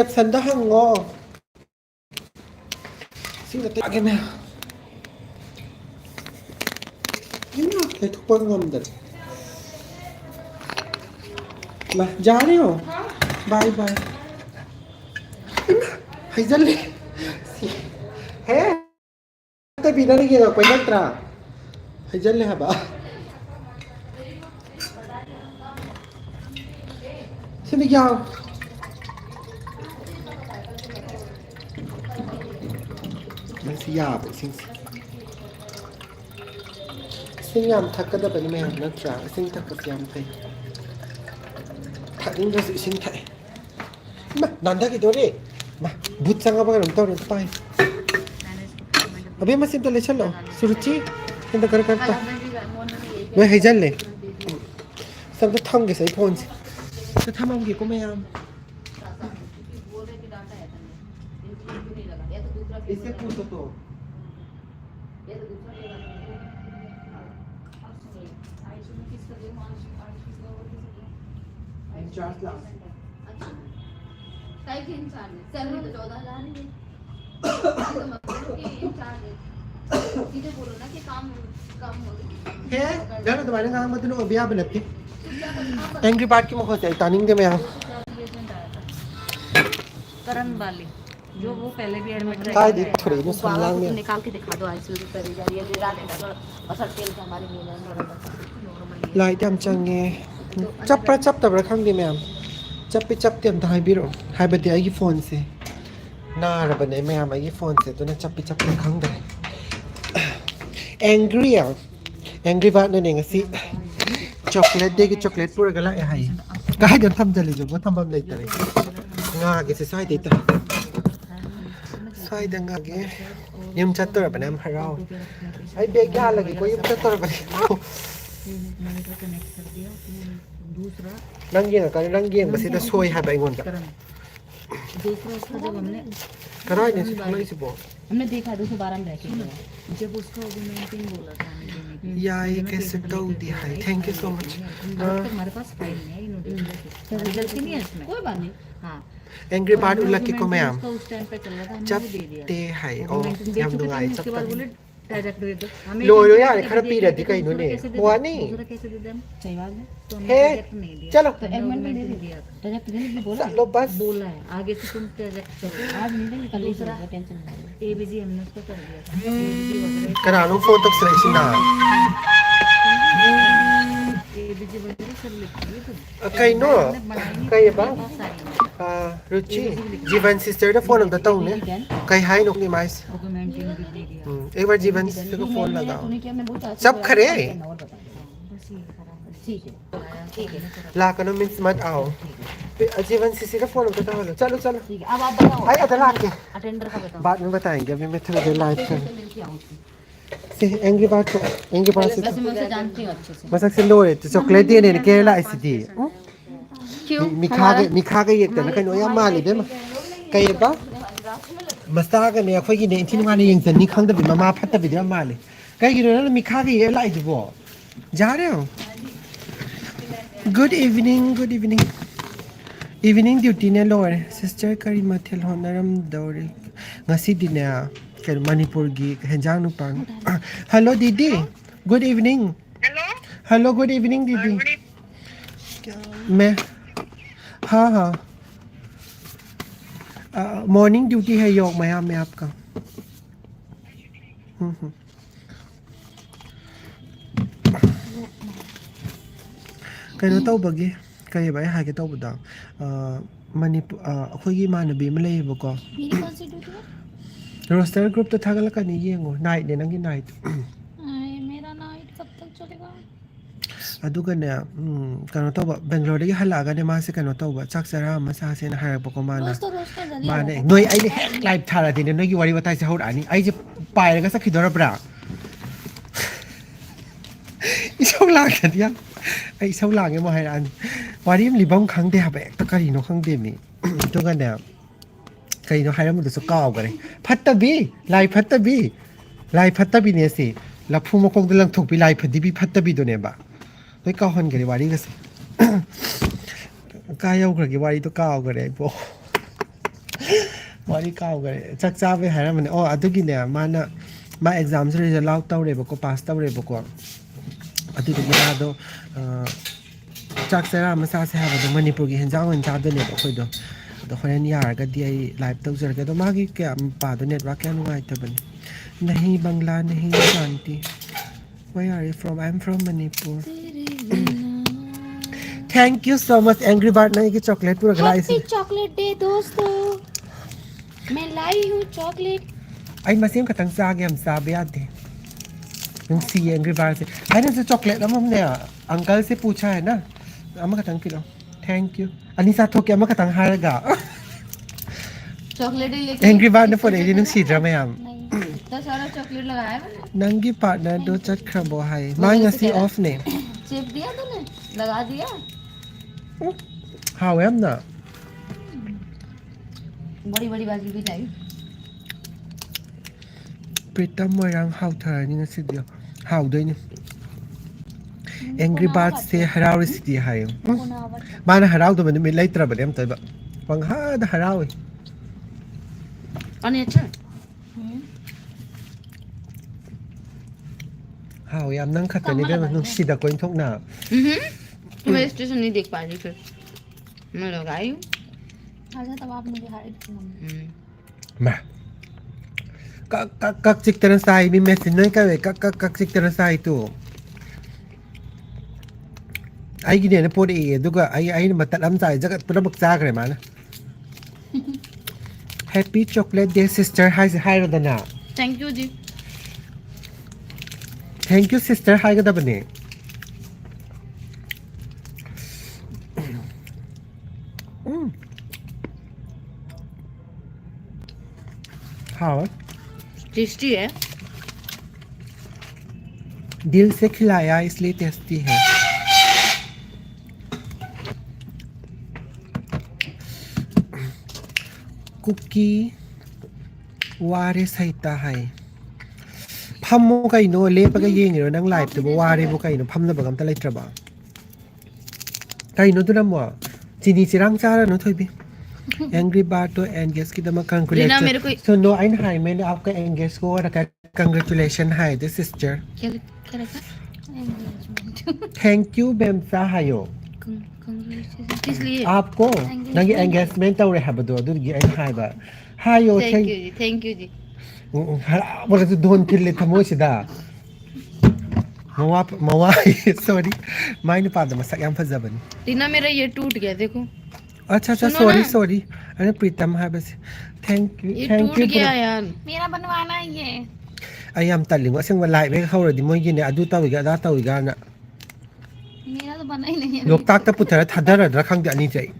산다 한 거. xin là cái nào nhưng mà thấy thuộc quan ngầm thật mà giá đi hả bye bye hay dân lên hé cái bị nó đi kìa quay mất ra hay dân lên hả bà xin đi giaoมันสิยาไปสิ่งยามทักก็ได้เป็นแมวนักจ่าสิ่งทักก็ยามไปทักนี่ก็สิ่งไทยมาดันทักกี่ตัวดิมาบุตรสังกัปกันตัวนึงไปअभी मैं सिर्फ ले चलो सुरुचि इंत कर करता मैं है जल ले सब तो थम के सही फोन से तो थम हम को मैं आम इससे पूछो तो जानो तुम्हारे काम में तो अभी आप लगती एंग्री पार्ट की मुझे चाहिए तानिंग दे मैं यहाँ करन वाली जो वो पहले भी एडमिट रहे काय देख थोड़े जो संलांग में निकाल के दिखा दो आईसीयू करी जा रही है रात में असर तेल का हमारी मीना लाइट हम चंगे चप तब रखंग दे मैं हम चप पे चप ते हम थाई बिरो हाई बदे आई फोन से ना रबने मैं हम आई फोन से तो ना चप पे चप रखंग दे एंग्री आ एंग्री बातนั่นเองสิchocolate dे की chocolate पूरा गला है हाई काय द थम जले जो थम बम ले तरे nga के से साइड देता साइड nga के यम चत्तर बने हम हराओ आई बेग या लगी कोई यम चत्तर बने मॉनिटर कनेक्ट कर दिया दूसरा रंग बस इधर सोई है बैंगन का दूसरा उसका जब हमने कराई नहीं से बोल हमने देखा 212 में रखे जब उसका ऑगमेंटिंग बोला था यार कैसे तो दी है थैंक यू सो मच हमारे पास फाइल नहीं है नोटिफिकेशन रिजल्ट नहीं है इसमें कोई बात नहीं हां एंग्री बर्ड उलग के को मैं उसका उस टाइम पे चल रहा था जब हमने दे दिया ते है ओ हम दुआई सब उसके बाद बोले डायरेक्ट दे दो हमें लो यार खरा पी रहती कहीं नो ने हुआ नहीं दूसरा कैसे दे दे हम सही बात है तो हमने हे डायरेक्ट नहीं दिया चलो तो एडमिट में दे दिया डायरेक्ट देने की बोला लो बस बोला है आगे से तुम डायरेक्ट करो आज नहीं देंगे कल दूसरा टेंशन नहीं एबीजी हमने उसको कर दिया था एबीजी वगैरह करा लो फोन तक सिलेक्शन ना एबीजी वगैरह सब लिख दिए तो कहीं नो कहीं बा रुचि जीवन सिस्टर का फोन अब ताऊ ने कहीं हाई नो की माइस डॉक्यूमेंटिंग भी दे दिया एक बार जीवन सिस्टर को फोन लगाओ उन्हें क्या मैं बहुत सब खरे ठीक है ला कनो मिन्स मत आओ जीवन सिस्टर का फोन अब ताऊ चलो चलो ठीक है अब आप बताओ आई अदर ला के अटेंडर का बताओ बाद में बताएंगे अभी मैं थोड़ा देर लाइव कर से एंग्री बर्ड से वैसे मैं उसे जानती हूँ अच्छे से मसक से लो रे चॉकलेट दे ने केरला आईसीडी मिखा के एक तना कनो या माली बे कई बा मस्ता के ने अखोई की ने इंथिन माने यंग जन नि खंग दबि ममा फत दबि दे माली कई की ने मिखा के ये लाई दबो जा रहे हो गुड इवनिंग इवनिंग ड्यूटी ने लोरे सिस्टर करी मथेल होनरम दौरे ngasi dine ke manipur gi henjang nu pang hello didi good evening hello good evening didi मैं हाँ मॉर्निंग ड्यूटी है योग मैम में आपका कहीं तौबगे कहीं भाई हागे तौबदा मणिपुर अखोगी मानबी में लेबको रोस्टर ग्रुप तो थागलकनी येंगो नाइट ने नंगी नाइट मेरा नाइट कब तक चलेगा अदुगने कनो तौबा बेंगलोर हलागने मासे कनो तौबा चाक चरा मसा से हारपको माना माने नोई आई लाइव थारा दिने नोई वारी बताई से हौरानी आई जे पायरगा सखिदोरब्रा इसौ लागदिया आई इसौ लागे मो हायरान वारी म लिबम खंगदे हाबे त करिनो खंगदे मी दुगने करिनो हायरमुदसु कावगरे फत्तबी लाइ फत्तबी ने से लफु मकोंग लंगथोकबी लाइ फदिबी फत्तबी दोनेबा ꯅꯣꯏ ꯀꯥꯎꯍꯟꯈ꯭ꯔꯦ ꯋꯥꯔꯤꯒꯁꯦ ꯀꯥ ꯌꯧꯈ꯭ꯔꯒꯦ ꯋꯥꯔꯤꯗꯣ ꯀꯥꯎꯈ꯭ꯔꯦ ꯑꯩꯕꯣ ꯋꯥꯔꯤ ꯀꯥꯎꯈ꯭ꯔꯦ ꯆꯥꯛ ꯆꯥꯕꯩ ꯍꯥꯏꯔꯝꯕꯅꯦ ꯑꯣ ꯑꯗꯨꯒꯤꯅꯦ ꯃꯥꯅ ꯃꯥ ꯑꯦꯛꯖꯥꯝꯁꯦ ꯔꯤꯖꯜ ꯑꯥꯎꯠ ꯇꯧꯔꯦꯕꯀꯣ ꯄꯥꯁ ꯇꯧꯔꯦꯕꯀꯣ ꯑꯗꯨꯗꯨꯒꯤ ꯃꯥꯗꯣ ꯆꯥꯛ ꯆꯔꯥ ꯑꯃ ꯆꯥꯁꯦ ꯍꯥꯏꯕꯗꯣ ꯃꯅꯤꯄꯨꯔꯒꯤ ꯍꯦꯟꯖꯥꯡ ꯑꯣꯏꯅ ꯆꯥꯗꯣꯏꯅꯦꯕ ꯑꯩꯈꯣꯏꯗꯣ ꯑꯗꯣ ꯍꯣꯔꯦꯟ ꯌꯥꯔꯒꯗꯤ ꯑꯩ ꯂꯥꯏꯚ ꯇꯧꯖꯔꯒꯦ ꯑꯗꯣ ꯃꯥꯒꯤ ꯀꯌꯥ ꯃꯄꯥꯗꯣ ꯅꯦꯠꯋꯥꯔꯛ ꯀꯌꯥ ꯅꯨꯡꯉꯥꯏꯇꯕꯅꯤ ꯅꯍꯤ ꯕꯪꯂꯥ ꯅꯍꯤ ꯁꯥꯟꯇꯤ where are you from I am from Manipur thank you so much angry bird ने की चॉकलेट पूरा हैप्पी गलाई चॉकलेट डे दोस्तों मैं लाई हूँ चॉकलेट आई मसीम खतंग चागे हम चाबे यादे सी एंग्री बर्ड से आई ने चॉकलेट हमने अंकल से पूछा है ना अमा खतंग पिलो थैंक यू अनिसा थोके अमा खतंग हारगा चॉकलेट लेके एंग्री बर्ड ने फोन एडी नुसीद्रा मैम तो सारा चॉकलेट लगाया मैंने नंगी पार्टनर दो चट खरबो हाय मां ngasi ऑफ ने चिप दिया तूने लगा दिया हाउ एम ना बड़ी बड़ी बाजी भी चाहिए प्रीतम मोरंग हाउ थरनी ngasi dio हाउ दोइनी एंग्री बर्ड से हराव सिटी हाय माना हराव तो बने लेत्रा बने हम तब पंगा द हराव अनि अच्छा हाउ याम नंग खतनी बे नुसीदा कोइन थोकना मैं स्टेशन नहीं देख पा रही फिर मैं लगाई हूँ अच्छा तब आप मुझे हाइड मा कक चिक तरह साई भी मैसेज नहीं करे कक चिक तरह साई तो आई की ने पोड ए दुगा आई मत लम साई जगत पुरा बक जागरे माना happy chocolate day sister hi hi रदना thank you ji thank you sister hi गदा बने हाँ टेस्टी है दिल से खिलाया इसलिए टेस्टी है कुकी वारे सहिता है फमो कइनो लेपगा येंगिरो नंग लाइव तो वारे बो कइनो फमनबा गमता लेत्रबा कइनो दुनमो चिनी चिरांग चारा नो थोइबी एंग्री बर्ड तो एंगेज की दमा कांग्रेचुलेशन सो नो आइन हाय मैंने आपका एंगेज को रखा कांग्रेचुलेशन हाय दिस सिस्टर क्या रखा थैंक यू बेमसा हायो किस लिए आपको नंगी एंगेजमेंट तौरे हाबदो दुगी आइन हायबा हायो थैंक यू जी बोला तो दोन किल्ले थमोसिदा मवा सॉरी माइन पाद मसक याम फजबन टीना मेरा ये टूट गया देखो अच्छा सॉरी अरे प्रीतम है बस थैंक यू गया यार मेरा बनवाना है ये आई एम तलिंग असेंग लाइव हे खौरदि मोइगी ने अदु तविगा अदा तविगा ना मेरा तो बना ही नहीं है लोकताक ता पुथरा थादरद्रा खंग अनि चाहिँ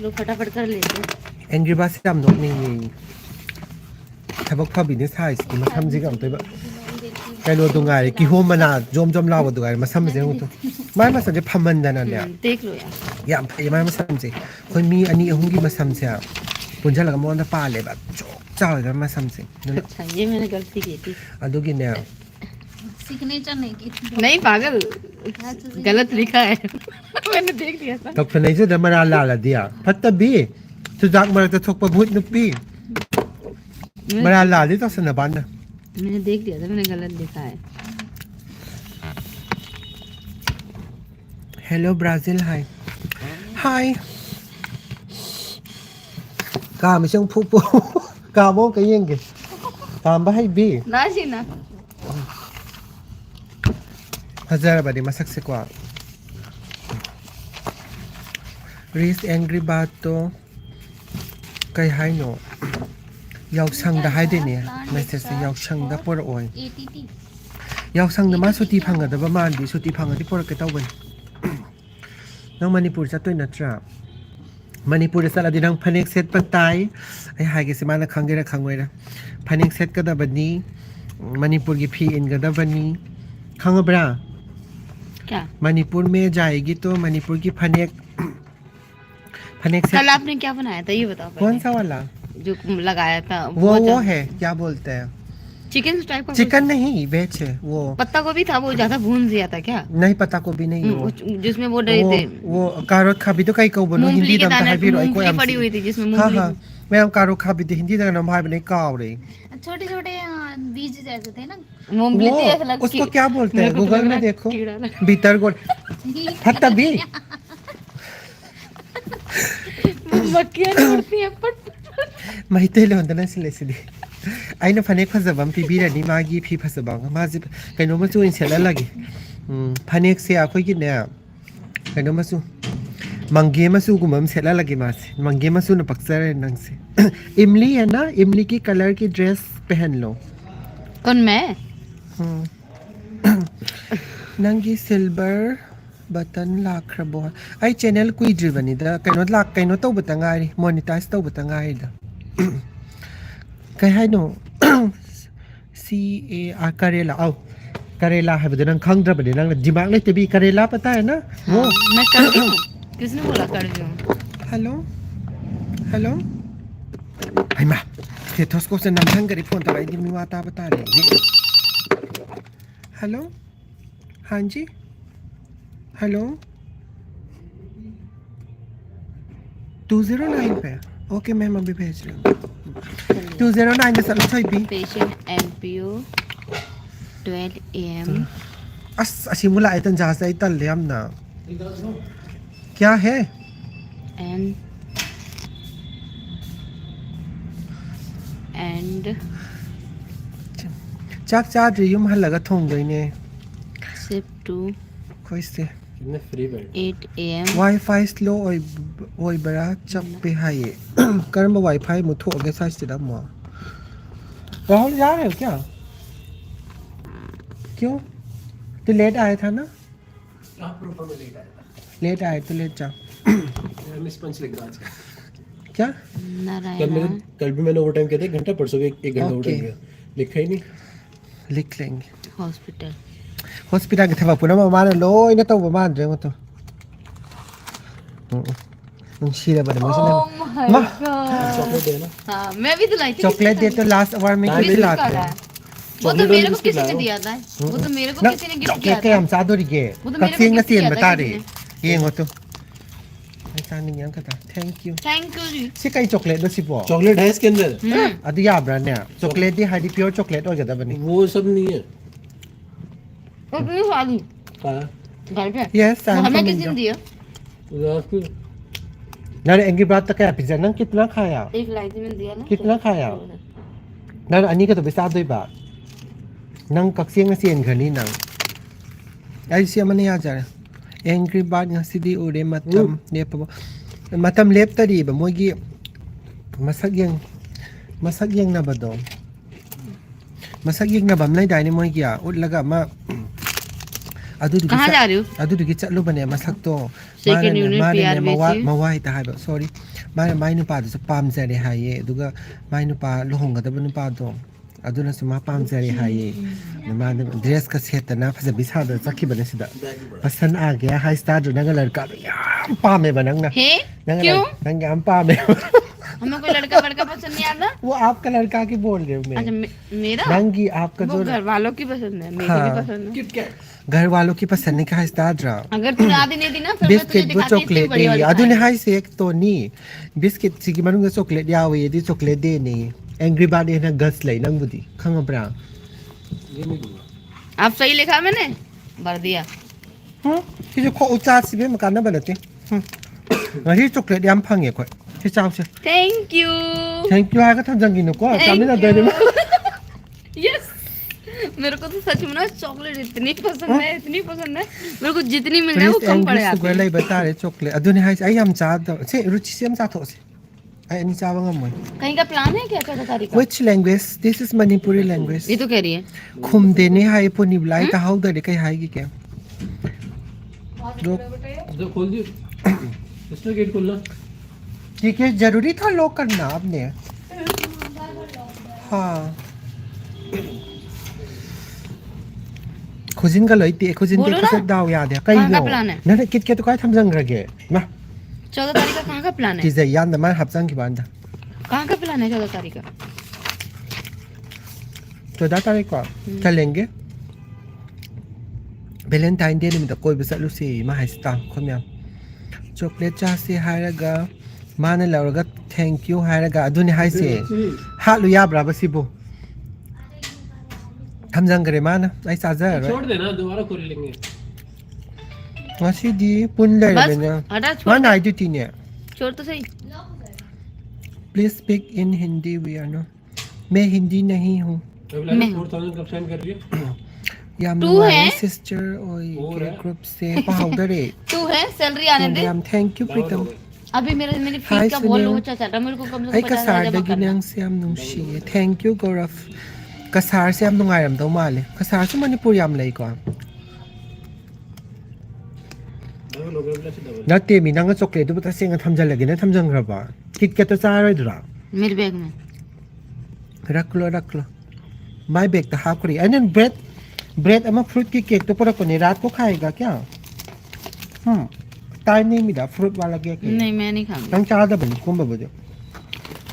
लो फटाफट कर लेते एंग्री बर्ड से हम नोट नहीं थबक फबिने साइज की मसमजिगा अमतैबा कइनो दुंगारे की होम मना जोम लाव दुगारे मसमजे हुतो माय मसमजे फमंदना ने देख लो यार याम फै माय मसमजे खोइ मी अनि अहुंगी मसमसे पुंजलगा मोंदा पालेबा चोक चावगा मसमसे अच्छा ये मैंने गलती की थी अदुगी ने सिग्नेचर नहीं की नहीं पागल गलत लिखा है मैंने देख लिया था तो फनै जो दमरा लाला दिया फत्तबी सुजाक मरक थोकपा भूत नुपी मरा लाली तो सनबान मैंने देख लिया था मैंने गलत लिखा है हेलो ब्राजील हाय काम चंग फुपो कामो कयेंगे काम बाय बी ना जी ना हजार बड़ी मसक से क्वा रीस एंग्री बर्ड तो कई हाय नो यावसंग दा हाय देने मेसेज से यावसंग दा पोर ओय यावसंग दा मा सुटी फंगदबा मानदी सुटी फंगदी पोर के तौबन नंग मणिपुर चतोय नत्रा मणिपुर चलदी नंग फनेक सेट पताई आई हागे से माना खंगेरा खंगोयरा फनेक सेट कदबनी मणिपुर की फी इनगदबनी खंगब्रा क्या मणिपुर में जाएगी तो मणिपुर की फनेक से कल आपने क्या बनाया था ये बताओ कौन सा वाला जो लगाया था वो है क्या बोलते हैं चिकन टाइप का चिकन नहीं वेज है वो। पत्ता गोभी था, वो ज्यादा भून दिया था क्या? नहीं पता को भी नहीं वो जिसमें वो डरे थे, वो कारो खाबी तो कई को बोलो मूंगफली हिंदी के दम दाने, है भी मूंगफली पड़ी हुई थी जिसमें हाँ मूंगफली। हाँ मैं कारो खाबी तो हिंदी दम भाई बने काव रे छोटे छोटे बीज जैसे थे ना। मूंगफली वो थी ऐसा लग उसको क्या बोलते हैं मेरे को तो गूगल लग में रहा देखो कीड़ा लगा। भीतर गोल फत्ता भी मक्खियाँ नहीं उड़ती हैं पट। ꯃꯩꯇꯩ ꯂꯣꯟꯗꯅ ꯁꯤꯜꯂꯦ ꯑꯩꯅ ꯐꯅꯦꯛ ꯐꯖꯕ ꯑꯃ ꯄꯤꯕꯤꯔꯅꯤ ꯃꯥꯒꯤ ꯐꯤ ꯐꯖꯕ ꯑꯃ ꯃꯥꯁꯦ ꯀꯩꯅꯣ ꯃꯆꯨ ꯑꯣꯏꯅ ꯁꯦꯠꯍꯜꯂꯒꯦ ꯐꯅꯦꯛꯁꯦ ꯑꯩꯈꯣꯏꯒꯤꯅꯦ ꯀꯩꯅꯣ ꯃꯆꯨ मंगे मसूगुम हम सेला लगे माँ से मंगे मसू ने पक्सर है नंग से इमली है ना इमली की कलर की ड्रेस पहन लो कौन मैं नंगी सिल्वर बटन लाख रबो आई चैनल कोई ड्रिवनी दा कइनो लाख कइनो तो बतंगारी मोनेटाइज तो बतंगारी दा कह है नो सी ए आ करेला आओ करेला है बदन खंगद्र बदन नंग दिमाग ले तभी करेला पता है ना वो मैं कर रही हूँ। किसने बोला कर रही हूँ? हेलो हेलो हाय माँ स्टेथोस्कोप से नमहंग करी फोन तब आई दिन में आता बता रही है हेलो हाँ जी हेलो 209 पे ओके मैम अभी भेज रही हूँ 209 में चलो छोड़ भी Patient NPO 12 AM असी मुला इतन जहाँ से इतन ले हम ना क्या है and चाक चार रही हूँ लगा थोंग गई ने ship to कोई से 8 AM वाईफाई स्लो ओई बड़ा चप पे है ये करम वाईफाई मुथो अगे साइज से दम राहुल जा रहे हो क्या क्यों तो लेट आया था ना लेट आए तो लेट जा मिसपंच लिख रहा आज क्या नारायण कल भी मैंने ओवर टाइम किया था 1 घंटा परसों भी 1 घंटा ओवर Okay. टाइम किया लिखा ही नहीं लिख लेंगे हॉस्पिटल हॉस्पिटल के थवा पुना मा लो इना तो मा रे मतो शीरे बड़े मजे Oh ना my माँ God। चॉकलेट है ना हाँ मैं भी तो लाई थी। चॉकलेट दे तो लास्ट अवार्ड में Diamond किस किसने लाते करा हैं है? वो तो Chocolate मेरे और को biscuit किसी ने लाओ। दिया था, वो तो मेरे को ना किसी ने गिफ्ट किया चॉकलेट के था। हम साथ हो गए वो तो मेरे को कक्सिंग gift सीन किया था बता किसी रहे ये हो तो ऐसा नहीं है कहता थैंक यू थैंक यू जी। से कई चॉकलेट दो सिपो चॉकलेट है इसके अंदर अद याब्रा ने चॉकलेट दी हाडी प्योर चॉकलेट हो गया बनी वो सब नहीं है कितनी सारी कहा घर पे यस हमें किसी ने दिया? उधर फिर ना एंगी बात तक है पिज्जा ना कितना खाया एक लाई थी मैंने दिया ना। कितना खाया ना अन्नी का तो बिसा दो बात नंग कक्सिंग सीन घनी नंग आई सी मन या जा एंग्री बात ngасidi ure matam lepa matam leptari ba mogi masak yang na ba do masak yang na bam lai dai ni mogi ya ut laga ma कहाँ जा रही हो? ꯑꯗꯨꯗꯨꯒꯤ ꯆꯠꯂꯨꯕꯅꯦ ꯃꯁꯛꯇꯣ Second unit ꯃꯥꯅꯅꯦ PRBC ꯃꯋꯥꯏ ꯇ ꯍꯥꯏꯕ ꯁꯣꯔꯤ ꯃꯥꯅ ꯃꯥꯏ ꯅꯨꯄꯥꯗꯨꯁꯨ ꯄꯥꯝꯖꯔꯦ ꯍꯥꯏꯌꯦ ꯑꯗꯨꯒ ꯃꯥꯏ ꯅꯨꯄꯥ ꯂꯨꯍꯣꯡꯒꯗꯕ ꯅꯨꯄꯥꯗꯣ ꯑꯗꯨꯅꯁꯨ ꯃꯥ ꯄꯥꯝꯖꯔꯦ ꯍꯥꯏꯌꯦ ꯃꯥꯅ ड्रेसꯀ ꯁꯦꯠꯇꯅ ꯐꯖꯕꯤ ꯁꯥꯗꯅ ꯆꯠꯈꯤꯕꯅꯦ ꯁꯤꯗ पसंद आ गया हाई स्टार नंगा लड़का याम पामेबा नंगना हे नंगा क्यों? नंग याम पामे हमें कोई लड़का वड़का पसंद नहीं आता। वो आपका लड़का की बोल रहे हो अच्छा मैं मेरा नंगी आपका वो जो घर वालों की पसंद है, मेरी हाँ। भी पसंद है। घर वालों की पसंद नहीं कहा स्टार रहा अगर तूने आधी नहीं दी ना फिर मैं तुझे बिस्किट वो दिखाती इतनी चॉकलेट बड़ी दे वाली अदुने खाएंगे। हाई से एक तो नी बिस्किट सिगी मनुंग चॉकलेट यावे यदि चॉकलेट दे नहीं एंग्री बर्ड है ना गस ले नंग बुदी खंगब्रा ये नहीं दूंगा आप सही लिखा मैंने भर दिया।ที่จะขออุจาสิเบมกันนะบัดนี้มาที่ช็อกโกแลตยำพังเนี่ยค่อยที่เจ้าสิ थैंक यू। थैंक यू आएगा था जंगी नो को सामने ना दे दे यस मेरे को तो सच में ना चॉकलेट इतनी पसंद है, इतनी पसंद है, मेरे को जितनी मिल रहा है वो प्लीज कम पड़ इंग्लिश जाती को है। ले बता रहे चॉकलेट अदुने हाई आई हम चाहता से रुचि से हम चाहते हो से आई नहीं चाहूंगा मैं कहीं का प्लान है क्या 14 तारीख का? which language this is manipuri language ये तो कह रही है खुम देने हाई पुनी बुलाई का हाउ दे कहीं हाई की क्या इधर खोल दियो इसमें गेट खोलना ठीक है जरूरी था लॉक करना आपने हाँ खुजिन का लइती खुजिन बोलो देखो ना। से दाव याद है कहीं कहाँ का नो प्लान है? ना कित के तो काय थम जंग रगे ना 14 तारीख का कहाँ का प्लान है? किजे यान द मान हबजंग की बांधा कहाँ का प्लान है 14 तारीख का? 14 तारीख को चलेंगे वैलेंटाइन डे में कोई भी चलूसी मा हाइस्ता खोम्या चॉकलेट चासे हायरगा माने लौरगा थैंक यू हायरगा अदुनि हाइसे हालु याब्रा बसिबो थमजंगरे माना आई चार्जर छोड़ देना दोबारा खोल लेंगे ngasi di pun leirabena हटा छोड़ ma nai duty ne छोड़ तो सही please speak in hindi we are no मैं हिंदी नहीं हूँ 4000 कब सेंड कर रही है या तू मेरे है? सिस्टर और और के है? ग्रुप से पाउडर है तू है सैलरी आने दे थैंक यू प्रीतम अभी मेरी Hi, फीस का बहुत Sunil. लो चल रहा मेरे को कम से ay कम 50,000 kasar जमा da करना ginang siyam nung shiye thank you Gaurav kasar siyam nung ayam daw mali kasar sa Manipur yam lay ko double हो गया plus double na te mi nang chocolate du ta singa thamjal lagi na thamjang ra ba kit kat ta sa rai dura मेरे bag में रख लो my bag तो half करी and bread अमा fruit की cake तो पूरा कोने रात को खाएगा क्या टाइम नहीं मिला फ्रूट वाला केक नहीं मैं नहीं खाऊंगी नंग चाह दा बनी कुंभ बजे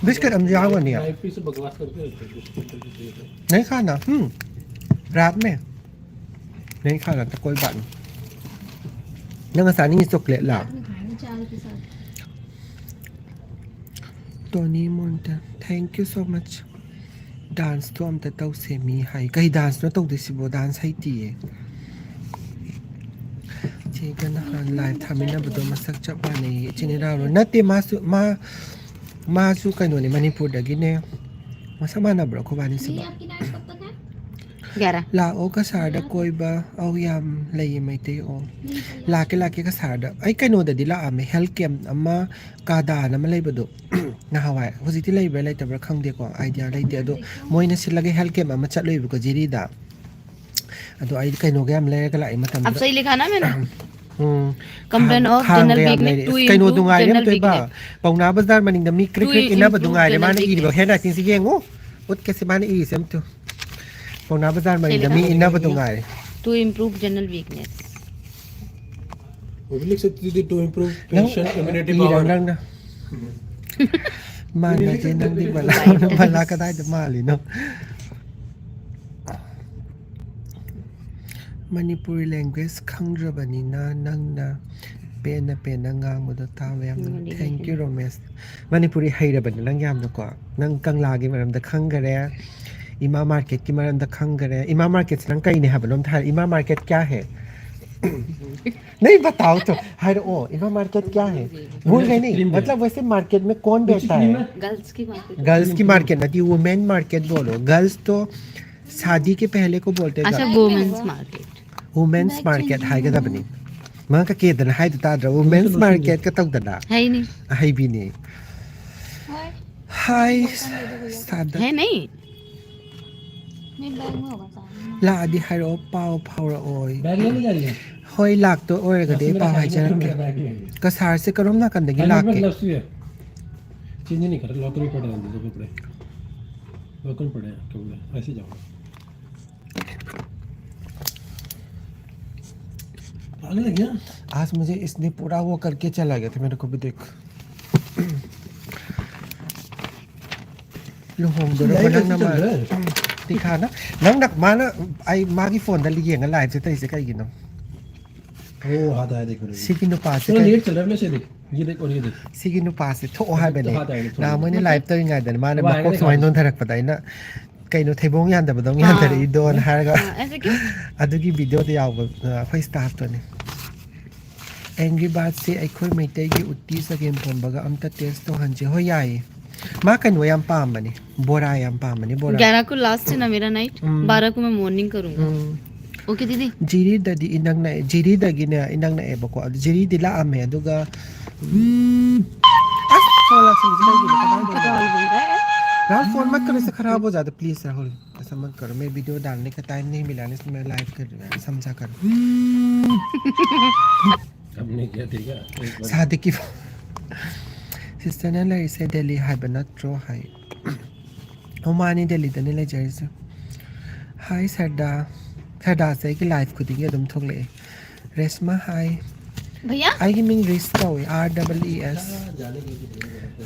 बिस्किट हम जाओ नहीं यार आईपी से बकवास करते हैं नहीं खाना रात में नहीं खाना तो कोई बात नहीं नंग सानी चॉकलेट ला टोनी मोंटा thank you so much dance तो हम तक से मी हाई कहीं डांस न तो दिसी वो डांस है तीये चेकन हान लाइव थामिना बदो मसक चपा नहीं चिने रारो नते मासु कनो ने मणिपुर दगिने मसमाना ब्रो को बानी सिबा आपकी नाइट कब तक है 11 लाओ का सारदा कोइबा औ याम लई मैते ओ लाके का सारदा आई कनो ददि ला आमे हेल्थ कैम्प अमा कादा नम लेबदो ना हवाय होजिति लेबे लेतब्रा खंगदे को आइडिया लेते अदो मोइना सिलगे हेल्थ कैम्प अमा चलोइब को जिरीदा अदो आई कनो गयाम लेगा लाई मतम अब सही लिखा ना मैंने Complaint of general weakness to कनो improve दुंगाय general ने तोइबा weakness. पौना बाजार मनिंग द मी क्रिक To इना improve बदुंगाय ने माने general ई बो हेना तिन सिगे ngो उत के से माने ई सेम तो पौना बाजार मनिंग द मी इना बदुंगाय To improve general weakness. वो भी लिख सकती थी to improve patient immunity power रंग ना माना जे नंग दी बला का दाय माली नो मणिपुरी लैंग्वेज खंग्रबनिना नंगना पेना ngang tawe yam thank you Romesh Manipuri hairabani nang yam ko nang kangla gi maram da khangare ima market ki maram da khangare ima market nang kai ne habalom thar ima market kya hai नहीं बताओ तो हर ओ इमा market क्या है भूल गए नहीं मतलब वैसे मार्केट में कौन बैठता है गर्ल्स की मार्केट ना थी वुमेन मार्केट बोलो गर्ल्स तो शादी के पहले को बोलते हैं अच्छा वुमेन्स मार्केट वुमेन्स मार्केट हाई का दबनी मां का के दन हाई ता द वुमेन्स मार्केट का तक दना है ही नहीं हाई भी नहीं हाय सादा है नहीं मेरे बैग में होगा सारा ला दी हाई ओ पाव पावर ओय बैग लेने जा रही है होय लाख तो ओय का दे पाव हाई जरक के कसार से करो ना कंदे की लाख के चेंज नहीं कर लॉकर में पड़े हैं दो कपड़े लॉकर में पड़े हैं कपड़े ऐसे जाओ आने लग गया आज मुझे इसने पूरा वो करके चला गया था मेरे को भी देख लुहोंग दो नंग ना मा दिखा ना नंग नक मा ना आई मा की फोन दली येंग लाइव से तई से कई गिनो ओ हाथ आया देख मेरे सिगिनो पास से चलो लेट चल रहा है से देख ये देख और ये देख सिगिनो पास से थो हाय बेने हाथ आया ना मने लाइव तो इंगा दन मा ने बको सोय नोन थरक पताई ना कईनो थेबोंग यान दबदोंग यान दरे इदोन हारगा ऐसे क्यों अदुगी वीडियो तो याव अखोई स्टाफ तो ने एंग्री बर्ड से अखोई मैतै की उट्टी सगेम पोंबगा अमता टेस्ट तो हंजे हो याई मा कनो याम पामबनी बोरा याम पामबनी बोरा 11 को लास्ट है ना मेरा नाइट 12 को मैं मॉर्निंग करूंगा ओके दीदी जिरी ददी इनंग ना जिरी दगी ने इनंग ना एबको जिरी दिला आमे अदुगा अस सोला से राहुल फोन मत करो इससे खराब हो जाता प्लीज राहुल ऐसा मत करो मैं वीडियो डालने का टाइम नहीं मिला इसलिए मैं लाइव कर रहा हूं समझा करो हमने क्या देखा शादी की सिस्टर ने ले से दिल्ली हाय बनत्रो हाय ओमानी दिल्ली दने ले जैसे हाय सरदा से की लाइव को दिए तुम थोले रेशमा हाय भैया आई मीन रिस का REES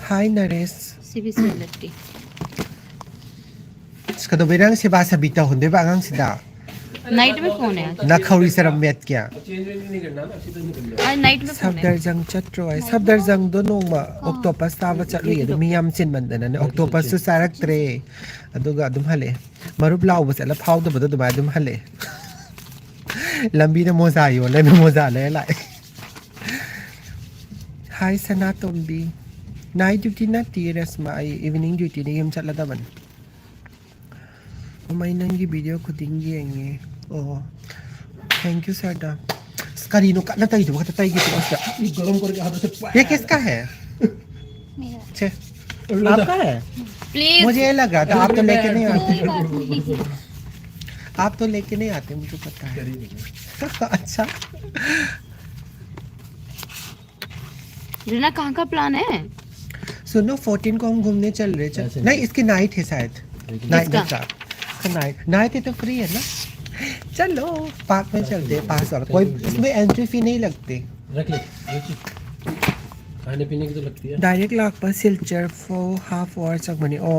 हाय नरेश सीबीसी एलटी इसका कदो बेरंग से बासा बीता होंदे बा आंगांग सिदा नाइट में फोन है ना खौरी सरम मेट क्या चेंज नहीं करना ना सीधा निकल जाओ आज नाइट में फोन सब है दर्जंग चट्रो आई सब दर्जंग दो नोंमा ऑक्टोपस ताबा चलुई अदु मियाम चिन मंदना ने ऑक्टोपस सु सारक्त्रे अदुगा अदुम हले मरुब लाउ बसला फाउद बदो दुबा अदुम हले लंबी ने मोजा यो ले मोजा ले लाए हाय सना तोंबी नाइट ड्यूटी ना टीरसमा आई इवनिंग ड्यूटी ने यम चला दबन मैं नंगी वीडियो खुदिंगी येंगे ओ थैंक यू सरदा स्करीनो का ना ताई जो का ताई की तो उसका ये गरम करके हाथ से ये किसका है मेरा छे आपका है प्लीज मुझे ये लगा था आप तो लेके नहीं आते कोई बात नहीं आप तो लेके नहीं आते मुझे पता है अच्छा रीना कहाँ का प्लान है सुनो 14 को हम घूमने चल रहे नहीं इसकी नाइट है शायद नाइट किसका? नाइट नाइट है तो फ्री है ना चलो पार्क में चलते हैं पास और कोई इसमें एंट्री फी नहीं लगती रख ले खाने पीने की तो लगती है डायरेक्ट लाख पर सिल्चर फॉर हाफ आवर तक बनी ओ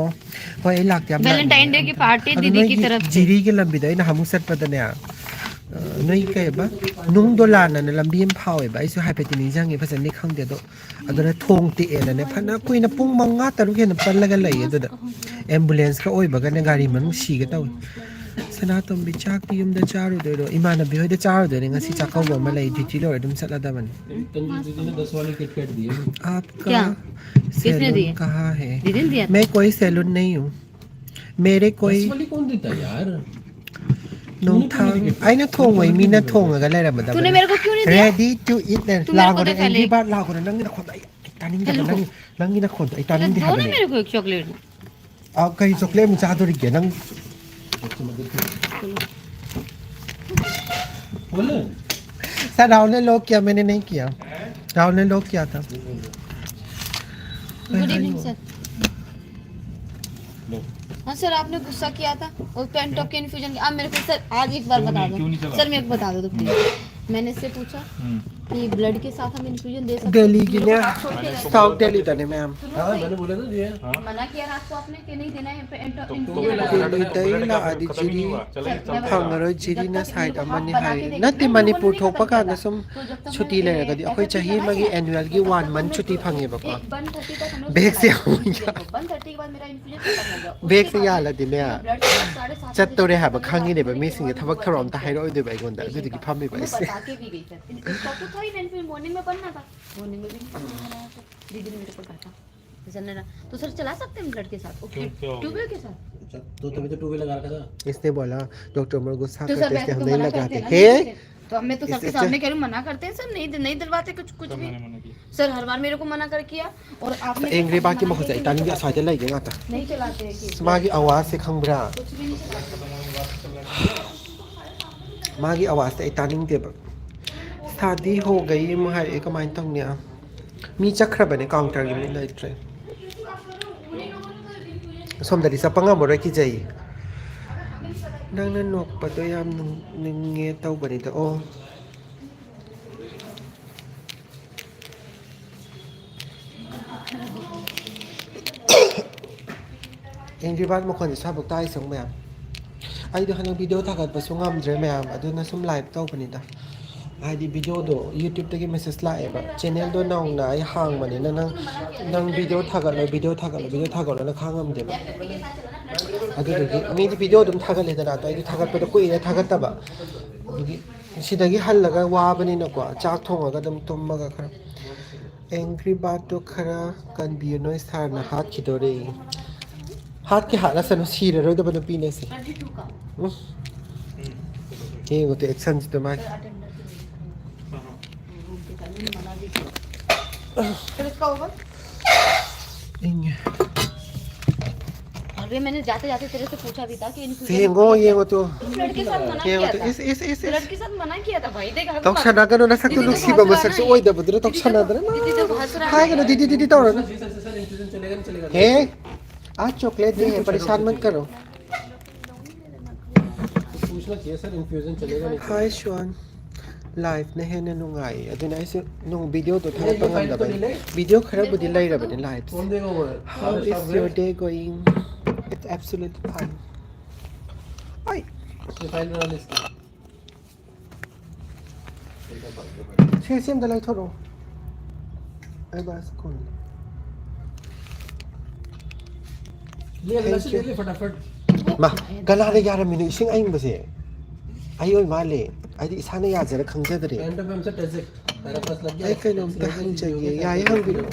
होय लाख त्या वैलेंटाइन डे की पार्टी दीदी की तरफ से जिरी के लंबी दा हम सट पदने नई कयबा नुंग दोलाना न लंबी एम फावेबा इसे हाइपेटिनी जांगे फसने खंगदे दो अदुना थोंग तिएना ने फना कुइना पुंग मंगा तरुक हेन पल्लगा लई अदुदा एम्बुलेंस का ओइबगा ने गाड़ी मनु सीगे ताव सना तुम भी चाक की युम द चारू दे रो इमानबी होय द चारू दे ngasi चकाव म लई ड्यूटी लो एकदम चला दबन तंजू दीदी ने 10 वाली किटकैट दी है आपका क्या? किसने सैलून दिए? कहाँ है दीदी ने दिया मैं कोई सैलून नहीं हूँ मेरे 10 कोई वाली कौन देता है यार नोंग थांग आई ना थोंग वही मीना थोंग अगर ले रहा तूने मेरे को क्यों नहीं दिया ready to eat then तू मेरे को लागो दे ने पहले। एंटी बार लागो ने नंगी ना खोद आई तानिंग दे नंगी ना खोद आई तानिंग दे दो ना हबने मेरे को एक चॉकलेट आप कहीं चॉकलेट में चाह तो रिगे नंग बोले सर राहुल ने लॉक किया मैंने नहीं किया राहुल ने लॉक किया था गुड इवनिंग सर हाँ सर आपने गुस्सा किया था और पेंटॉप के इन्फ्यूजन आप मेरे को सर आज एक बार बता दो सर मेरे को बता दो तो प्लीज मैंने इससे पूछा कि ब्लड के साथ हम इन्फ्यूजन दे सकते दिल्ली की ने साउथ दिल्ली तने मैम हां मैंने बोला ना जी मना किया रात को आपने कि नहीं देना है दिल्ली इन्फ्यूजन तई ला आदि जिरी फंगरो जिरी ना साइड अमनी हाई नति मणिपुर थोपा का न सम छुट्टी ले गदी अखोई चाही मगी एनुअल की 1 मंथ छुट्टी फंगे बको 1:30 तक हम लोग बेग से 1:30 के बाद मेरा इन्फ्यूजन खत्म हो गया बेग से याला दिने ब्लड के साथ 7:30 चत्तोरे हाब खंगी ने बे मिसिंग थबक थरोम ता हाइरो दे बाई गोंदा जुदी की फामी बाई से बता के भी गई सर इसका तो था ही नहीं फिर मॉर्निंग में बनना था मॉर्निंग में भी नहीं बनाया था दीदी ने मेरे को कहा था चलने ना तो सर चला सकते हैं ब्लड के साथ ओके ट्यूबवेल के साथ तो तभी तो टूबे लगा रखा था इसने बोला डॉक्टर उमर गुस्सा तो सर करते वैसे हम तो नहीं मना लगाते करते हैं हे ना, तो हमें तो सर के सामने कह रही हूं, मना करते हैं सर नहीं दिलवाते कुछ भी सर हर बार मेरे को मना कर किया और आपने एंग्री बाकी मखो जाई तानी के साइड लाई के गाता नहीं चलाते हैं कि मागी आवाज से खंगब्रा कुछ भी नहीं चलाते मागी आवाज से तानिंग दे शादी हो गई महार एक माइन तंगने मी चक्र बने काउंटर की मी लाइट ट्रेन सोमदरी सपंगा मोरे की जाई नंगना नोक पतो याम निंगे तौ बनी तो ओ एंग्री बात मखोन से साबक ताई संग मैम आई दो हन वीडियो थागत पसु ngam द्रे मैम अदुना सुम लाइव तौ बनी दा आदि वीडियो दो YouTube तक मेसेज लाएबा चैनल दो नाउना आई हांग बने नंग वीडियो थागत ना खांगम देबा अदुदगी मी वीडियो दम थागत लेदना तो आई थागत पे तो कोई ने थागत तबा दुगी सिदगी हल्लगा वाबनी न को चाक थोंगा दम तुमगा खरा एंग्री बात तो खरा कन बियो नोइस थार ना हाथ खिदोरे हाथ के हाथ सन सीरे रो दबन पीने से 32 का ये वो तो एक्शन तो मार फिर इसका ओवर इंगे अरे मैंने जाते जाते तेरे से पूछा भी था कि सेंगो ये वो तो ब्लड के साथ मना ये वो किया तो था इस ब्लड के साथ मना किया था भाई देख तो छना करो ना सकतो लुक्सी बम सर से ओय दब दरे तो छना दरे ना दीदी तो हंस रहा हाय करो दीदी तो ना सर इंफ्यूजन चलेगा नहीं चलेगा हे आज चॉकलेट दे है परेशान मत करो पूछना चाहिए सर इंफ्यूजन चलेगा नहीं हाय श्वान लाइफ ने है नुंगाई अदुना ऐसे नु वीडियो तो थागत पंगम दबा वीडियो खराब बुदी लाई रबने लाइफ कौन देगा वो How is your day going? It's absolutely fine. Ay! ये फाइल बना ले इसकी Sige, sim dalay thoro. Ay bas ko. ले ले ले फटाफट Ma, galala yara minu ising ayong basi. Ayoy mali. Ay di sana ya jara khangjadre. And में हमसे टेस्ट मेरा पास लग गया Ay kayo nung tahang jagi. Yaya hang bilo.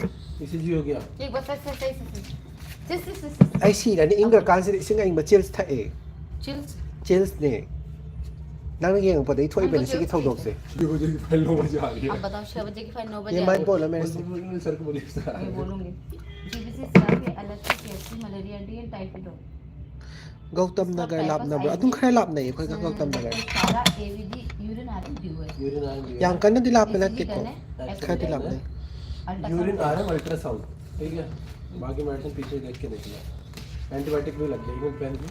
ECG हो गया एक बार सही Ay sira ni inga kansi ising ayong ba chills ta eh. Chills Chills ne. Nang naging pa day thoy ben sige thawdok se. ये मुझे file 9 बजे आ रही अब बताओ 6 बजे की फाइल 9 बजे Ye आ mai रही है। bola mere se. है सर को बोलिए सर मैं बोलूंगी जीबीसी स्टाफ के अलग से KFC malaria anti and typhoid हो Gautam Nagar lap na ba? Adung khara lap na eh. Kaya Gautam Nagar. सारा एवीडी यूरिन आ रही है यूरिन आ रही Yang kan na dilap na natin ko. है Kaya dilap na. यूरिन आ रहा है ultrasound ठीक है बाकी मेडिसिन पीछे देख के निकला एंटीबायोटिक भी लग जाएगी पेन की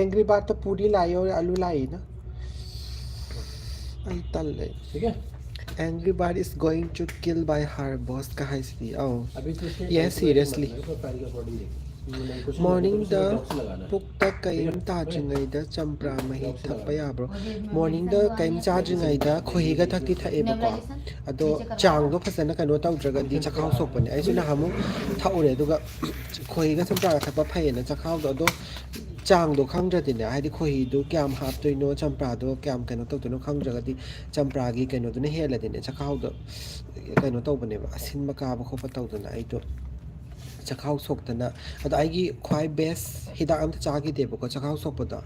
Angry Bat to puri layo alu lai na. Ay tal eh. ठीक है Angry Bird is going to kill by her boss kahai si. Oh. अभी तो इसके Yes, seriously. फाइल के अकॉर्डिंग देख Morning da pukta kayim tajingai da champra mahi thakpa ya bro. Morning da kayim chajingai da khohi ga thakti thae ba ko. Ado chang do phasana kano tawdraga di chakhaw sokpane. Ai suna hamu thaure duga khohi ga champra thakpa phai na chakhaw do ado chang do khangdra ne ai di khohi do kyam hap to no champra do kyam kano to no khangdra di champra gi kano do ne hela de ne chakhaw do kano to bane ba asin ma ka ba kho pa taw do na ai do chakhaw sok tana ado ai gi khwai best hida am ta cha gi de ko chakhaw sok pa da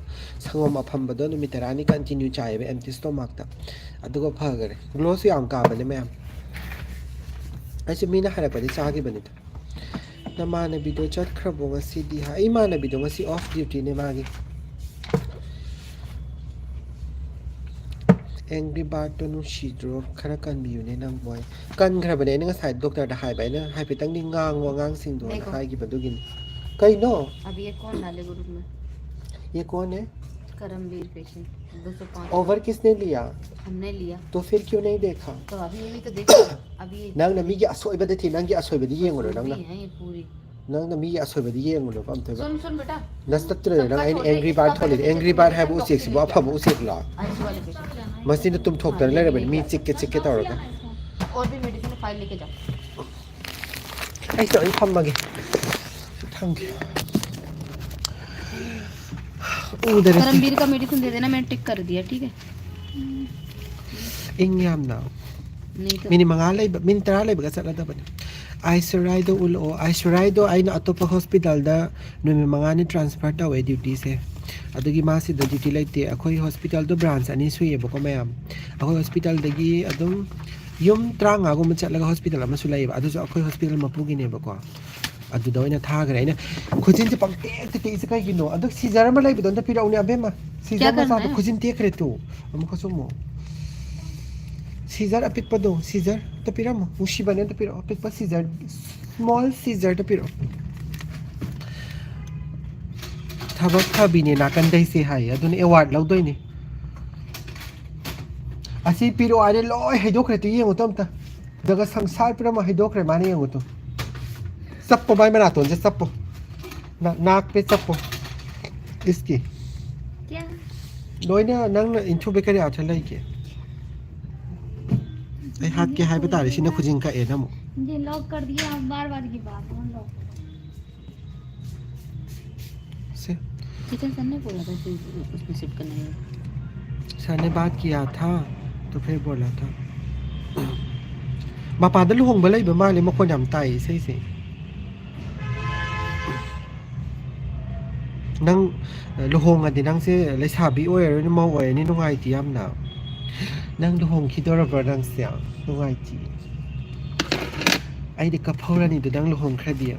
sangom apham ba do no mitarani continue chai be empty stomach ta adu go pha gare gloss yam ka ba ne ma'am ai se mina hara pa di cha gi bane ta namana bido chat khrabo ngasi di ha ai mana bido ngasi off duty ne magi Angry Bird to no shidro khara kan biu ne nang boy kan khara bane ne ngasai doctor da hai bai na hai pe tang ni ngang wa ngang sing do hai gi badugin kai no अब ये कौन डाले group में ये कौन है Karambir patient 205 over किसने लिया हमने लिया तो फिर क्यों नहीं देखा तो अभी ये भी तो देखो अभी ये nang na mi gi asoi ba de thi nang gi asoi ba di yeng ro nang na भी है ये पूरी nang na mi gi asoi ba di yeng ro pam thoi ba सुन सुन बेटा nas tat tre nang ai Angry Bird tholi Angry Bird hai bu sik si bu apha bu sik la IC वाले patient machine तुम ठोक कर ले रे मी चिक के तौर का और भी मेडिसिन फाइल लेके जाओ ai sợ phăm mà kìa thằng udah deh Karambir का मेडिसिन दे देना मैंने टिक कर दिया ठीक है ingyam na नहीं तो mini mga lay min tara lay baga sala da ban ai surai do ulo ai surai do ai na atopa hospital da no mi mga ni transfer ta we duty se adugi ma si da duty lay te akhoi hospital do branch ani suye ba ko mayam akhoi hospital dagi adum yum tranga go ma chatlaga hospital ama sulai ba adu so akhoi hospital ma pugi ne ba ko adu da ina tha gare ina khujin te pang te se kai gino adu sizar ma lay bi don da pira uni abe ma sizar ma sa khujin te kre tu am ko so mo Caesar apik pa do Caesar tapira mo mushi ba ne tapira apik pa Caesar small Caesar tapira thabak thabi ne nakan dai se hai adun award law doi ne asi piro are loi haidok re tu yengo tamta daga sangsar pira ma haidok re mane yengo to sappo bai marathon je sappo nak pe sappo iski क्या loi na nang na intro be kare atha lai ke ai hat ke hai bata re sina khujin ka e na mo मुझे lock कर दिया अब बार बार की बात है lock से chicken sir ने बोला था कि उसमें शिफ्ट करना है सर ने बात किया था तो फिर बोला था mapad luhong balay ba mali mo ko nyam tai sei sei nang luhong adi nang se le sabi oi ro mo oi ni nungai ti am na nang luhong khidora ba nang sia nungai ti ai de ka phora ni de dang luhong khra dia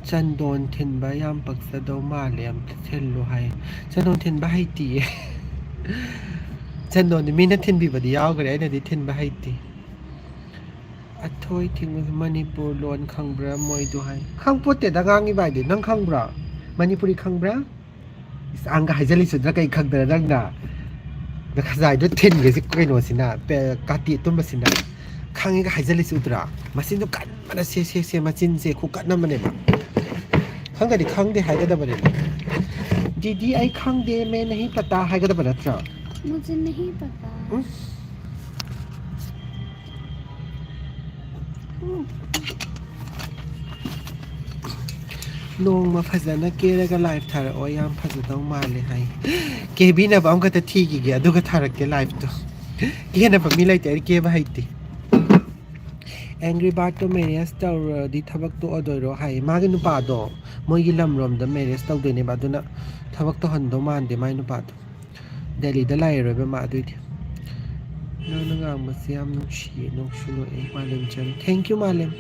chan don thin ba yam pak sa do ma lem thel lo hai chan don thin ba hai ti chan don mi na thin bi ba di yaw gare na di thin ba hai ti athoi thing manipur lon khangbra moi do hai khang pote da gang i bai de nang khangbra manipuri khangbra is ang ga hajali su da kai khagda dang na da khazai do thin ge sik kai no sina pe kati tum ba sina खांगे हाइजलिस उतरा मसिन तो कन मन से मचिन से खु कन मने बा खांगे खांगे हाइगदा बने दीदी आई खांगे मैं नहीं पता हाइगदा बना मुझे नहीं पता नोंमा फजना केरगा लाइव थार ओ याम फजदौ माले हाय केबीना बाम का थीगी गे अदुगा थारके लाइव तो केना पमी लाइते के बाइती एंग्री बर्ड तो मैरिज तौर दी थबक तो अदोरो हाय मागे नुपादो मोगी लमरोम द मैरिज तौदेने बादुना थबक तो हंदो मानदे माय नुपादो दिल्ली द लाइरोबे मा दुइदि नंगा मसे याम नुशी नोक्सुनो ए मालेम चन थैंक यू मालेम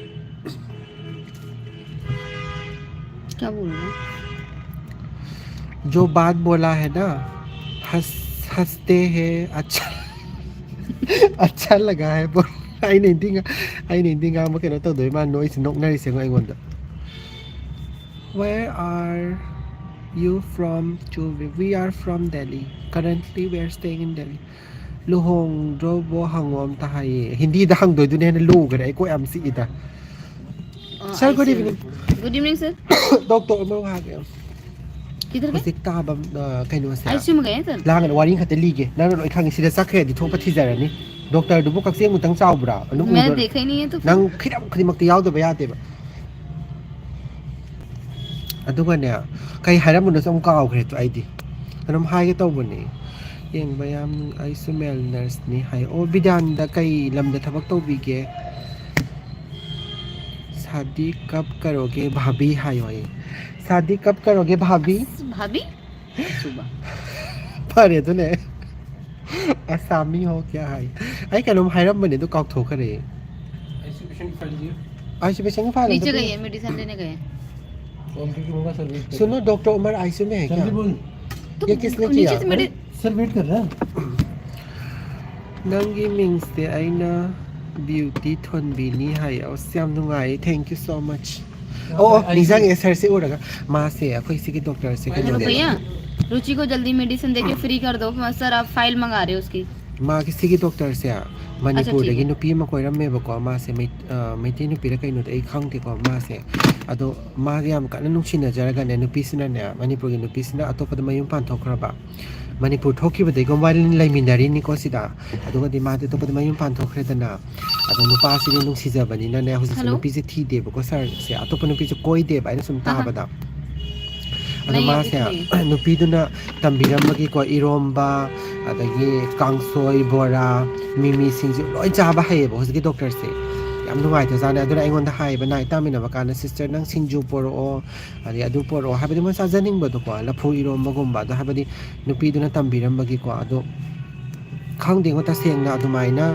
क्या बोल रहे हैं जो बात बोला है ना हंसते हैं अच्छा अच्छा लगा है बोल आई नहीं दिंगा म केनो तो दोय मा नॉइस नोकनारि से ngoi gonda Where are you from Chuvi? We are from Delhi. Currently we are staying in Delhi. Luhong do bo hangom ta hai Hindi da hang doi du ne lu ga dai ko am si ida Sir good evening. Good evening sir Doctor Umar ha ga किधर गए Musik ta ba kaino se ICU में गए हैं sir Langan waring khate lige na no khang si da sakhe di thopa thi jarani Doctor du bo kak se mu tang chau bra anu मैंने देखा ही नहीं है तो फिर। nang khidam khrimak ti yaw da ba ya de ba aduga ne kai haram no som kaw khre to id anam hai ge taw bani yeng bayam ai smell nurse ni hai o bidan da kai lam da thabak taw bi ge शादी कब करोगे भाभी हाय होए शादी कब करोगे भाभी भाभी सुबह फरे तो ने असामी हो क्या है आई कलम हायरम बने तो काक ठोक रे ऐसी पेशेंट फाइल दिए आईसीयू पेशेंट फाइल नीचे गए हैं मेडिसिन लेने गए हैं उनके की होगा सर वेट सुनो डॉक्टर उमर आईसीयू में है क्या जल्दी बोल तो ये किसने नीचे किया से मेरे सर वेट कर रहा है नंगी मिंग्स ते आईना ब्यूटी थोन बीनी हाय और श्याम नुंगाई थैंक यू सो मच ओ निजांग एसर से उड़गा मां से कोई सी के डॉक्टर से हेलो भैया रुचि को जल्दी मेडिसिन देके फ्री कर दो सर आप फाइल मंगा रहे हो उसकी मां किसी के डॉक्टर से मणिपुर ठीक दगी है। नुपी म कोइरमे बको मा से मैती नुपी र कइनो ए खंगते को मा से अदो मा याम कन नुसिना जरगा ने नुपी सिना ने मणिपुर के नुपी सिना अतोपद मयुम पान थोखरबा मणिपुर थोखिब दे गो वाइलिन लाइमिनारी नि को सिदा अदो दि मा ते तोपद मयुम पान थोखरेदना अदो नुपा सिनि नुसि जबनी ना ने हुजि हेलो? नुपी से थी दे बको सर से अतोप नुपी से कोई दे बाइ सुम ताबदा अदो नहीं, मा अभी से तो नहीं। नुपी दुना तंबिरमगी को इरोम्बा अदगी कांगसोई बोरा मिमी सिंजु लोय चाबा हायबो हुजि डॉक्टर से याम नुवाइ तो जाने अदुना आइगोंदा हायबा नाइ तामिना बकाना सिस्टर नंग सिंजु पोरो अदि अदु पोरो हाबदि मन साजनिंग बदो को लफु इरोम्बगुम्बा अदु हाबदि नुपी दुना तंबिरमगी को अदु खांगदेंगो ता सेंगना अदुमाइना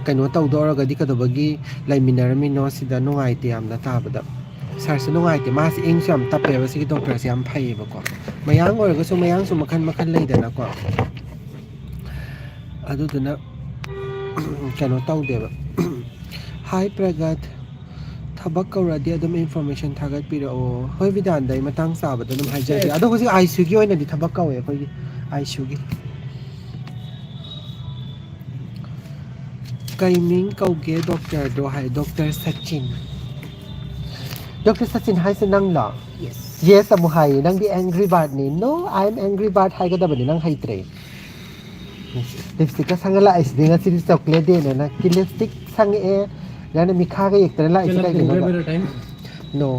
कइनो तौदोरगदि कदबगी लाइमिनारमिनो सिदा नुवाइते यामना ताबदा सरसे नुवाइते मास इंग सम तपेबा सिगी डॉक्टर से याम फाइबा को मयांग ओरगसु मयांग सु मखन मखन लेदना को अदुदुना कइनो तौदेबा हाय प्रगत थबक कौरदि अदुम इन्फॉर्मेशन थागत पिरो होय विधान दai matang sabada dum haijari ado hosi ICU gi oina di thebak kawe khoi gi ICU gi kaiming kauge doctor do hai Dr. Sachin hai se nang la yes amu hai nang di angry bird ni no I am angry bird hai ga da bani nang hai tre lipstick ka sangala is dinga si chocolate de na ki lipstick sang e yana mi kha ga ek tara la is ka हो गया ga मेरा time no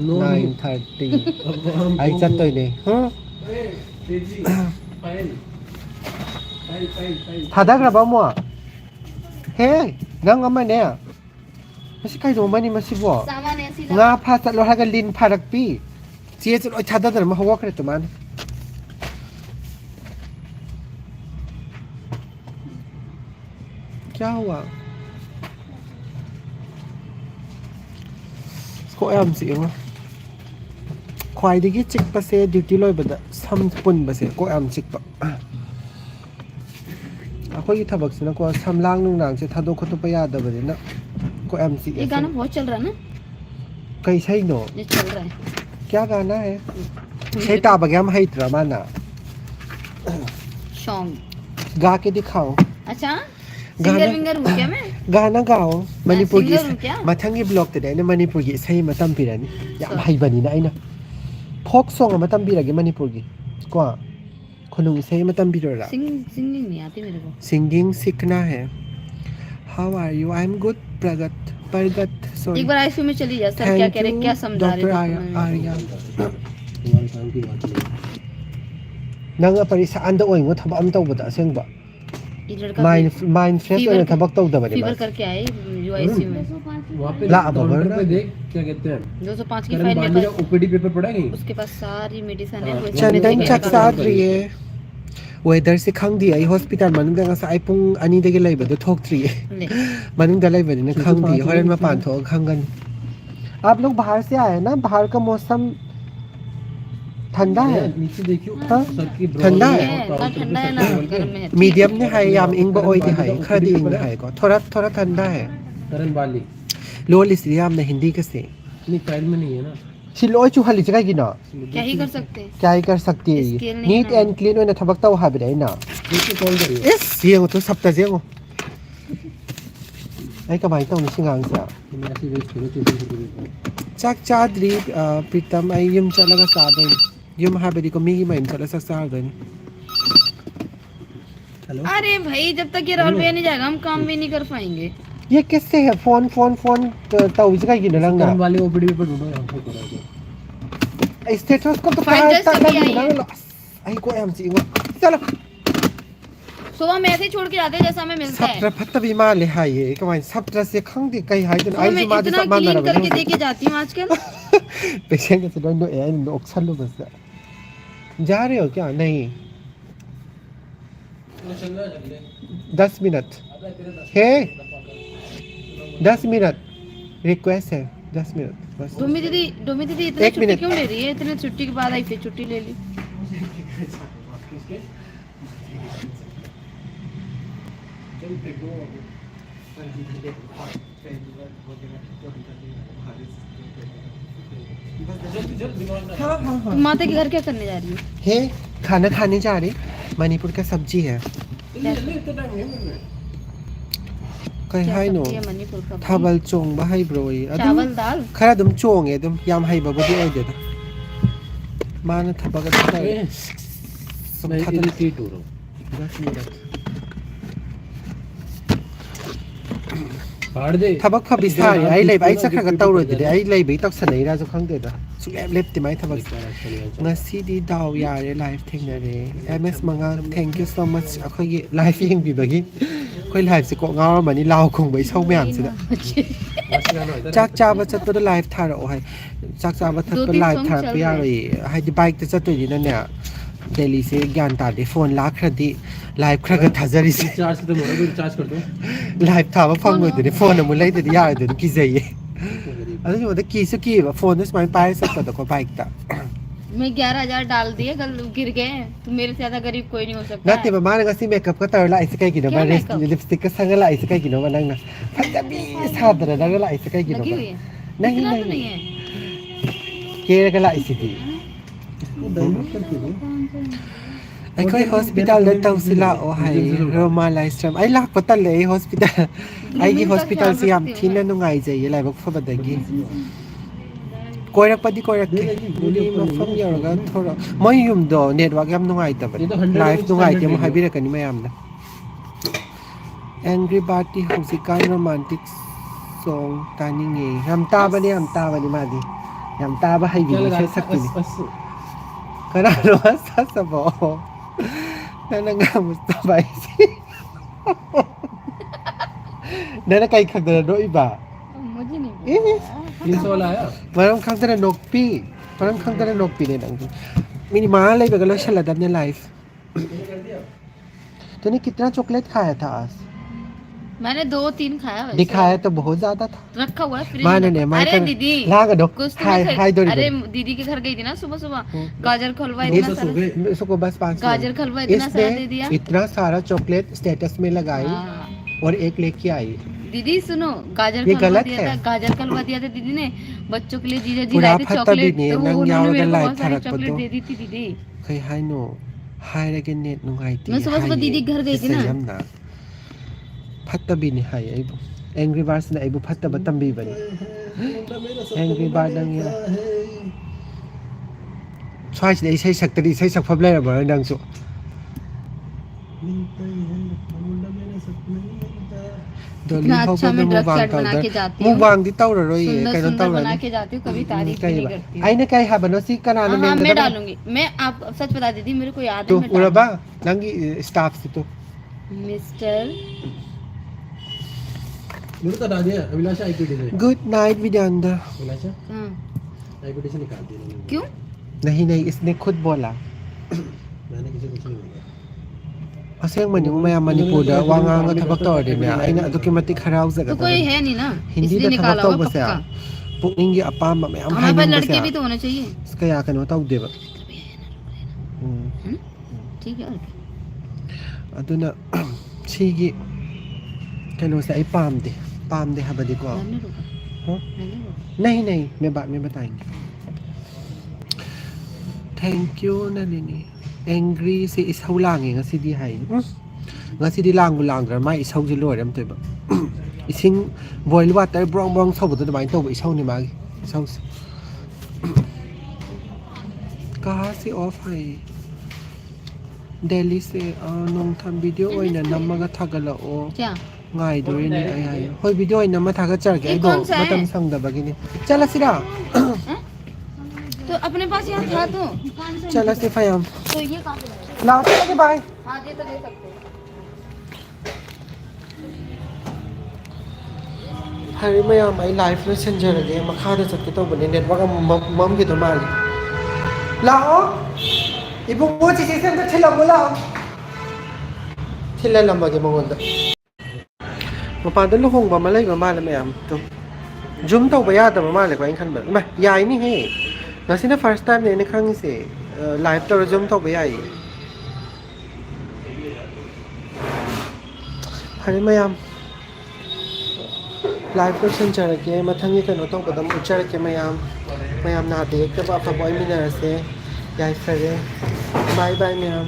No. 9:30 ai chat toy ne ha तेजी file file thada ba mo he nang ama ne masi kai do mani masi bo सामान ऐसी nga pha chat lo ha ga lin pharak pi che chat oi thada dar ma hawa kre to man क्या हुआ को M C हो ख्वाइदगी चिकपसे duty लोइबदा सम पुनबसे को M चिकप अखोई थबकसिना को समलांग नुंगनांग से थादो खतुप यादबदिना को एम सी ये गाना बहुत चल रहा है ना कैसे नो ये चल रहा है क्या गाना है छेटा बगैम हैत्रा माना सॉन्ग गा के दिखाओ अच्छा गाना- सिंगर विंगर हूँ क्या मैं गाना गाओ मणिपुर की singer हूँ क्या? मथंगी ब्लॉग ते ने मणिपुर की सही मतम पिरानी याम हाइबनी ना आइना फोक सॉन्ग मतम पिरगे मणिपुर की को खुनुंग सही मतम पिरोरा सिंगिंग नहीं आती मेरे को। सिंगिंग सीखना है how are you I am good प्रगत सॉरी एक बार आईसीयू में चली जा, सर क्या कह रहे, क्या समझा रहे डॉक्टर आर्या नंग परिसा अंद ओइंगो थब अम तौबदा असेंगबा ये लड़का माइंड फ्रेश होने थबक तौदबने फीवर करके आए जो आईसीयू में। वहाँ पे ला अब काउंटर ना। पे देख क्या कहते हैं 205 की करण फाइल बाली लेकर का ओपीडी पेपर पड़ा नहीं उसके पास सारी मेडिसिन है। वो चंदन लेके चक आएगा। साद्रिये वेदर से खंगदी आई हॉस्पिटल मनंग गा साइ पुंग अनि देगे लेबदो थोकत्रिये ले। मनंग दा लेबदने खंगदी होरन मा पांथो खंगन आप लोग बाहर से आए ना बाहर का मौसम ठंडा है नीचे देखियो हाँ? सर की ठंडा है ना ठंडा है ना गर्म है। मीडियम ने है याम इंग बो ओइदि है खरदी इंग है को थोड़ा ठंडा है करण बाली लोल इसलिए हमने हिंदी के से नहीं फाइल में नहीं है ना सिलोय चु हली जगह गिना क्या ही कर सकते हैं। क्या ही कर सकती है Skill नहीं नीट है। एंड क्लीन होने थबक तौ हाबिदे ना देखिए कॉल करिए इस ये तो सब तजेगो ai kamai tong ni singang sa मैं ऐसे वेस्ट करो चुप chak chadri pritam ai yum chalaga sa doi yum habedi ko mi mai chala sa sa doi hello अरे भाई जब तक ये रोल वे नहीं जाएगा हम काम भी नहीं कर पाएंगे। ये किससे है फोन ताऊ जगह की नलंग करण वाले ओपीडी पेपर ढूंढो यहाँ पे करो स्टेथोस्कोप तो फाइल कहां जैसे तक भी आई है। लगी आई को एम सी चलो सुबह में ऐसे ही छोड़ के जाते हैं जैसा हमें मिलता है। सत्र फत्त भी माले हाय ये कमाई सत्र से खंग कई हाय तो सुबह आई मैं जुमा दे इतना सब मान क्लीन रहा करके देके जाती हूँ आजकल। पेशेंट से डोंट नो ए नो ऑक्सल लो बस जा रहे हो क्या नहीं 10 मिनट हे 10 मिनट रिक्वेस्ट है 10 मिनट बस डोमी दीदी इतना एक छुट्टी मिनट। क्यों ले रही है? इतने छुट्टी के बाद आई फिर छुट्टी ले ली। माता के घर क्या करने जा रही है? हे खाना खाने जा रहे मणिपुर का सब्जी है कई हाय नो ये मणिपुर का थाबल चोंग बाहाई ब्रोई चावल दाल खरा दम चोंगे दम याम हाई बाबदी ओय देदा माना थबक दा मैं इरिटेट हो रहा हूँ 10 मिनट फाड़ दे थबक फबि सारी आई लेब आई चखरा का तौरो दे आई लेब तक सनै राजु खंगदे दा सुलेब लेब तिमाई थबक ngasi di daw yare live thengnare ms manga thank you so much akhoi live yeng bi bagi khoi live se ko ngaw mani law khong bai sau myam se da chak cha ba chat da live thar o hai chak cha ba that pa live thar pa ya ri hai di bike ta chat ni na ne Delhi से ज्ञान तादे phone lakh रदी live Kharag थाजरी से charge तो मोरा charge कर दो live था फंग दे phone mu lai de ya de ki jaye अरे जो की से की फोन से मैं पाए सकता तो को बाइक ता मैं 11,000 डाल दिए कल गिर गए। तो मेरे से ज्यादा गरीब कोई नहीं हो सकता नाते बा माने गसी मेकअप का तर ला ऐसे कई की क्या ना makeup? लिपस्टिक का संग ला ऐसे कई की ना नंग ना फटबी सादर ना ला ऐसे कई की ना लगी हुई है। नहीं इतना तो नहीं नहीं है। के का ला ऐसे थी अखोई हॉस्पिटल द तौसिला ओ हाय रोमा लाइस्ट्रम आई लाख पता ले हॉस्पिटल आई की हॉस्पिटल से हम थिन नुंगाई जाय लाइक फबदगी कोइरपदी कोइरके दुली मफम यरगा थोरा मै युम दो नेटवर्क याम नुंगाई तब लाइफ नुंगाई ते म हाबिरकनी मयाम ना एंग्री बाटी हौसिकान रोमांटिक सॉन्ग तानिंगे हम ताबनी मादी हम ताबा हाइबी से सकती कनानो ससबो ननंगा मुस्तफा नना कई खगदरा दो इबा मुझे नहीं 300 वाला आया मरम खगदरा नोकपी ने नंग मिनी मा ले बगलो छला दने लाइफ तूने कितना चॉकलेट खाया था आज मैंने 2-3 खाया वैसे। दिखाया तो बहुत ज्यादा था रखा हुआ है फ्रिज माने में। ने माने अरे दीदी लागा दो कुछ तो हाय मैं हाय दो अरे दीदी के घर गई थी ना सुबह गाजर खलवा नहीं इतना तो सारा इसको बस 5 गाजर खलवा इतना सारा दे दिया। इतना सारा चॉकलेट स्टेटस में लगाई हाँ। और एक लेके आई दीदी सुनो गाजर ये खलवा गलत दिया है। था गाजर खलवा दिया था दीदी ने बच्चों के लिए जीजा जी पूरा लाए थे फत्ता चॉकलेट भी नहीं, तो नंग उन्होंने याव मेरे को लाइफ बहुत सारी थरक चॉकलेट बदो। दे दी थी दीदी। कई हाय नो हाय रे के नेट नुंगाई थी मैं सुबह दीदी के घर गई थी ना। फत्ता भी नहीं हाय आई Angry Birds na ibu fatta ba tambi ba ni Angry Bird nang ya Swai si isai saktari isai sak fablay na ba nang so इतना अच्छा मैं ड्रग सेट बना के जाती हूँ Mubang di taw ro ye सुंदर kay सुंदर taw बना ro के जाती हूँ कभी तारीफ भी नहीं करती हूँ ay na kay haba no si kanana हाँ मैं डालूंगी मैं आप सच बता देती मेरे को याद है to मैं ura डालूंगी। ba nangi staff sito mister Dulu tak ada dia. Abilasha IPD से. Good night Vidanda Abilasha हाँ IPD से निकालती है ना. क्यों नहीं इसने खुद बोला मैंने किसी कुछ नहीं बोला. Aseng man yung maya Manipur da wanga nga tabak taw din na ay na aduki matik haraw sa तो कोई है नहीं ना hindi इसलिए da tabak निकाला taw होगा ba siya पक्का pukningi apama may am हमारे पास hainin ba लड़के भी siya तो होने चाहिए kaya ka no taw di ba ठीक है और क्या aduna sige kano sa ay pam de haba di ko मैंने रुका Huh? मैंने रुका नहीं मैं बताएंगे thank you na nini angry si isaw lang nga si di hay nga si di lang ra mai isaw ji loi ram toy ba ising boil water brong sau bu da mai to ba isaw ni ma isaw ka si off hay Delhi se nong tham video oi na namaga thagala o क्या ngai do ni ai ai hoi video oi na ma thaga char ke ये do कौन सा है? matam sang da bagini chala sira तो अपने पास यहाँ था तो chala si fayam तो ये कहाँ पे है? la ke bye हाँ ये तो ले सकते हो hari mayam ai live na senjara ge makha da chat ke to bane network mam ge to mal lao ibu mo chi sen da thila bola thila lamba ge mongon da mapan da luhong ba malai ba mal mayam to zoom to ba ya da ba mal ko anh khan ba ma yai ni he na sin first time ne ne khang se live to zoom to ba yai hari mayam live ko senjara ge mathang ge no to ba dam uchar ke mayam na de ke ba fa boy mina se yaifare bye bye mayam